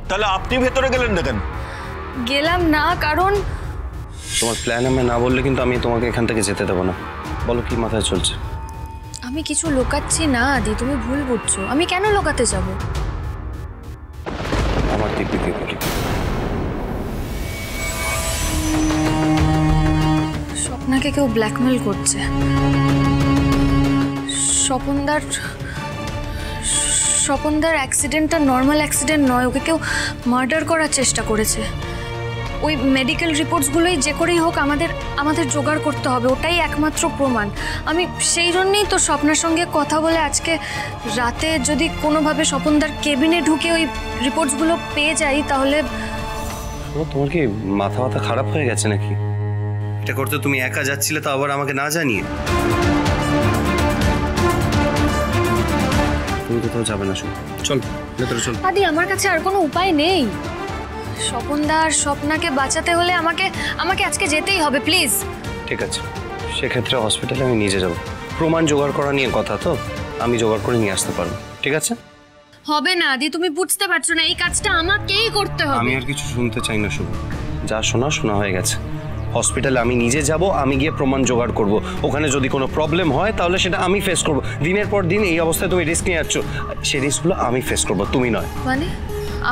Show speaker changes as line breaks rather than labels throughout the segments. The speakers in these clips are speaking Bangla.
তাহলে আপনি ভেতরে গেলেন না কেন?
গেলাম না কারণ
তোমার প্ল্যান আমি না বললে কিন্তু আমি তোমাকে এখান থেকে যেতে দেবো না। বলো কি মাথায় চলছে?
আমি কিছু লোকাচ্ছি না আদি, তুমি ভুল বুঝছো। আমি কেন লোকাতে যাব?
আমার দিব্যিকে বলি,
স্বপ্নাকে কেউ ব্ল্যাকমেল করছে। স্বপনদার অ্যাক্সিডেন্টটা নর্মাল অ্যাক্সিডেন্ট নয়, ওকে কেউ মার্ডার করার চেষ্টা করেছে। ওই মেডিকেল রিপোর্টসগুলোই যে করেই হোক আমাদের জোগাড় করতে হবে, ওটাই একমাত্র প্রমাণ। আমি সেই জন্যেই তো স্বপ্নার সঙ্গে কথা বলে আজকে রাতে যদি কোনোভাবে স্বপনদার কেবিনে ঢুকে ওই রিপোর্টসগুলো পেয়ে যাই তাহলে।
তোমার কি মাথা খারাপ হয়ে গেছে নাকি? এটা করতে তুমি একা যাচ্ছিলে, তো আবার আমাকে না জানিয়ে? তুমি কোথাও যাবে না, শুনো, চল ভেতরে চল।
আদি আমার কাছে আর কোনো উপায় নেই। স্বপনদার স্বপ্নাকে বাঁচাতে হলে আমাকে আজকে যেতেই হবে, প্লিজ।
ঠিক আছে, সেক্ষেত্রে হসপিটালে আমি নিজে যাব। প্রমাণ জোগাড় করা নিয়ে কথা, তো আমি জোগাড় করে নিয়ে আসতে পারবো। ঠিক আছে?
হবে না আদি, তুমি বুঝতে পারছো না, এই কাজটা আমাকেই করতে হবে।
আমি আর কিছু শুনতে চাই না, শুভ। যা শোনা হয়ে গেছে। হসপিটালে আমি নিজে যাব, আমি গিয়ে প্রমাণ জোগাড় করব। ওখানে যদি কোনো প্রবলেম হয় তাহলে সেটা আমি ফেস করব। দিনের পর দিন এই অবস্থায় তুমি রিস্ক নিয়ে যাচ্ছ, সেই রিস্কগুলো আমি ফেস করব, তুমি নয়।
মানে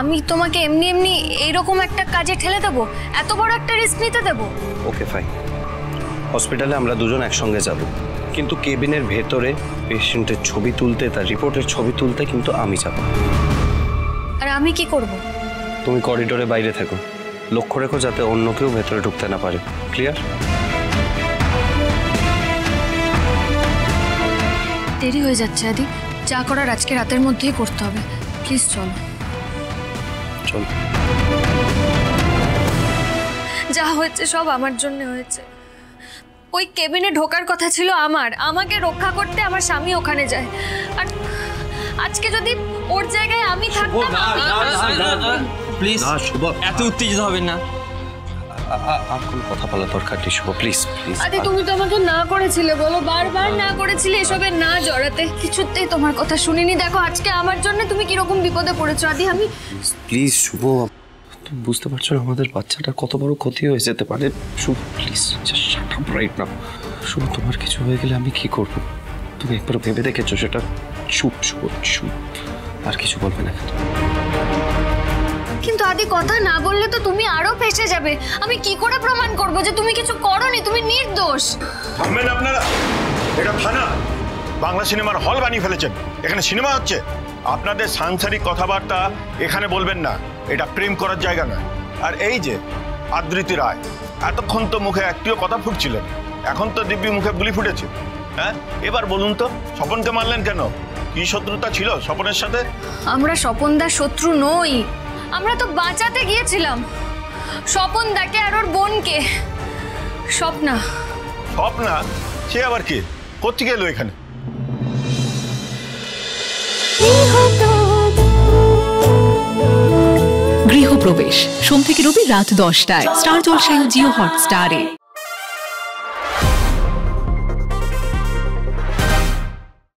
আমি তোমাকে এমনি এইরকম একটা কাজে ঠেলে দেবো? এত বড় একটা রিস্ক নিতে দেবো?
ওকে ফাইন, হসপিটালে আমরা দুজন একসঙ্গে যাব, কিন্তু কেবিনের ভেতরে পেশেন্টের ছবি তুলতে, তার রিপোর্টের ছবি তুলতে কিন্তু আমি যাব।
আর আমি কি করব?
তুমি করিডোরে বাইরে থেকো, লক্ষ্য রেখো যাতে অন্য কেউ ভেতরে ঢুকতে না পারে। ক্লিয়ার?
দেরি হয়ে যাচ্ছে আদি, যা করার আজকে রাতের মধ্যেই করতে হবে। প্লিজ চলো।
চল।
যা হয়েছে সব আমার জন্য হয়েছে। ওই কেবিনে ঢোকার কথা ছিল আমাকে রক্ষা করতে আমার স্বামী ওখানে যায়, আর আজকে যদি ওর জায়গায় আমি থাকতাম।
প্লিজ শুভ,
এত উত্তেজিত হবেন না।
আর কোনো কথা বলা দরকার নেই শুভ, প্লিজ প্লিজ।
আদি তুমি তো আমাকে না করেছিলে, বলো, বারবার না করেছিলে এসবে না জড়াতে। কিছুতেই তোমার কথা শুনিনি। দেখো আজকে আমার জন্য তুমি কিরকম বিপদে পড়েছো আদি। আমি
প্লিজ শুভ, তুমি বুঝতে পারছো না আমাদের বাচ্চাটার কত বড় ক্ষতি হয়ে যেতে পারে। Shubho please just shut up right now. Shubho, তোমার কিছু হয়ে গেলে আমি কি করব? তুমি একবার ভেবে দেখেছো সেটা? চুপ শুভ, চুপ, আর কিছু বলবে না।
কিন্তু আদি কথা না বললে তো তুমি আরো ফেঁসে যাবে। আমি কি করে প্রমাণ করব যে তুমি কিছু করোনি, তুমি নির্দোষ?
থামবেন আপনারা, এটা থানা। বাংলা সিনেমার হল বানিয়ে ফেলেছেন, এখানে সিনেমা হচ্ছে। আপনাদের সাংসারিক কথাবার্তা এখানে বলবেন না, এটা প্রেম করার জায়গা নয়। আর এই যে আদৃতি রায়, এতক্ষণ তো মুখে একটিও কথা ফুটছিলেন, এখন তো দিব্যি মুখে বুলি ফুটেছে। হ্যাঁ, এবার বলুন তো স্বপনকে মারলেন কেন? কি শত্রুতা ছিল স্বপনের সাথে?
আমরা স্বপনদার শত্রু নই, আমরা তো বাঁচাতে গিয়েছিলাম স্বপনদাকে আর ওর বোনকে। স্বপ্না।
স্বপ্না? সে আবার কে? কোথেকে এলো এখানে?
গৃহপ্রবেশ সোম থেকে রবি রাত 10টায় স্টার জলসায় ও জিও হটস্টারে।